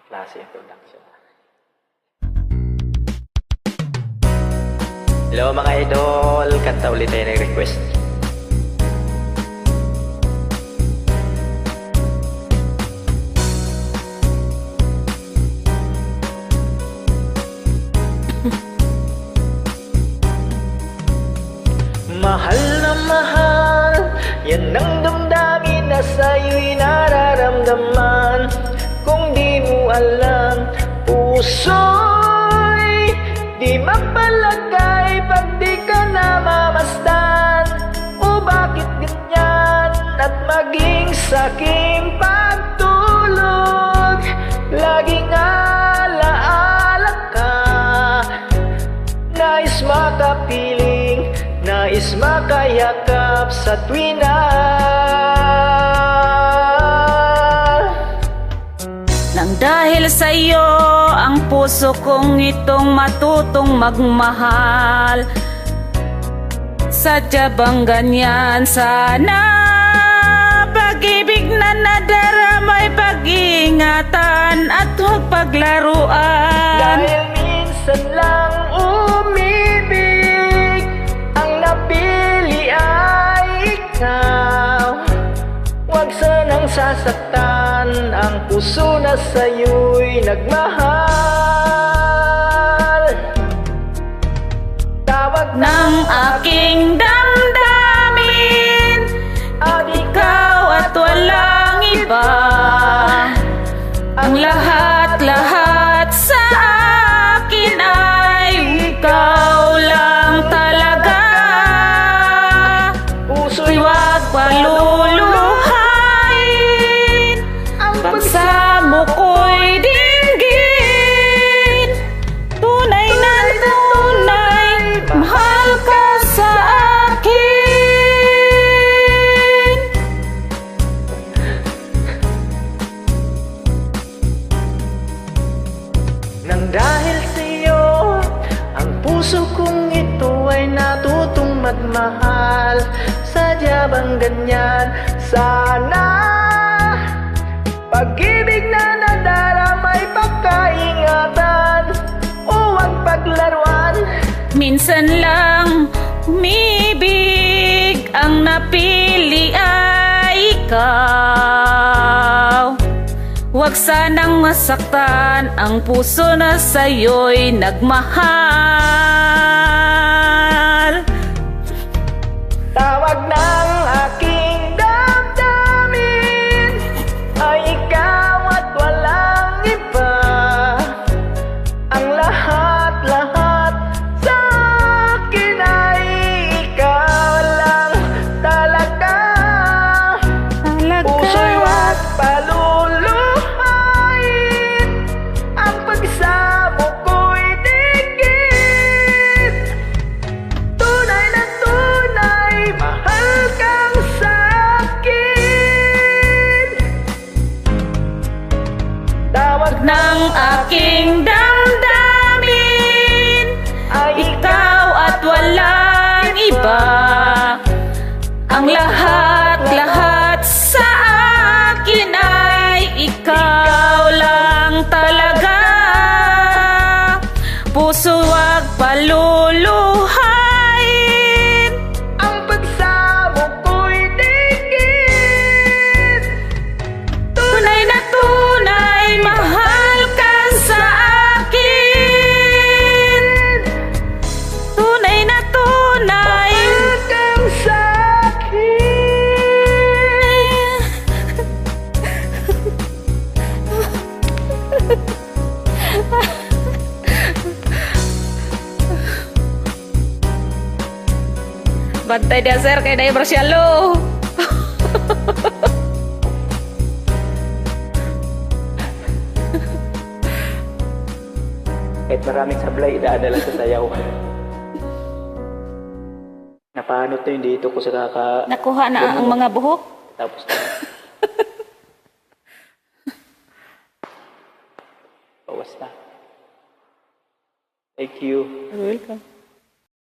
Klase introduction. Hello mga idol, kanta ulit tayo nag-request. Mahal na mahal, yan ang damdamin na sa'yo'y nararamdaman. Kung di mo alam, puso'y di mapalagay pag di ka namamasdan. O bakit ganyan at maging sa'king pagtulog, laging alaala ka. Nais makapiling, nais makayakap sa tuwina. Nang dahil sa'yo ang puso kong itong matutong magmahal. Sadya bang ganyan sana? Pag-ibig na nadaramay, pag-ingatan at huwag paglaruan. Dahil minsan lang umibig, ang napili ay ikaw. Huwag sanang sasaktan ang puso na sa'yo'y nagmahal. Tawag Ng aking damdamin at ikaw at walang iba. Ang lahat-lahat sa akin ay ikaw lang talaga. puso'y Huwag paluluhain, ang pagsamo ko'y dinggin. Tunay na tunay, mahal ka sa akin. Nang dahil sa'yo, ang puso kong ito ay natutong magmahal. Sadya bang ganyan sana? Pag-ibig na nadaramay, pagkaingatan o huwag paglaruan. Minsan lang umibig, ang napili ay ikaw. Huwag sanang masaktan ang puso na sa'yo'y nagmahal. Tawag ng aking damdamin ay ikaw at walang iba. Ang lahat-lahat sa akin ay ikaw lang talaga. Puso'y huwag paluluhain, ang pagsamo ko'y dinggin. Tunay na tunay, mahal kang sa'kin. Tawag Ng aking damdamin ay ikaw at walang iba. Ang lahat-lahat sa akin ay ikaw lang talaga. Puso wag paluluhain, ang pagsamo ko'y dinggin. tunay na tunay, mahal ka sa akin. Tunay na tunay, Mahal kang sa'kin. bantay dia sir kay daya bersyalo. Kahit maraming sablay, idadala sa sayaw. Napano to yung dito ko sa Nakuha na ang mga buhok. tapos na. Bawas na. Thank you. Welcome.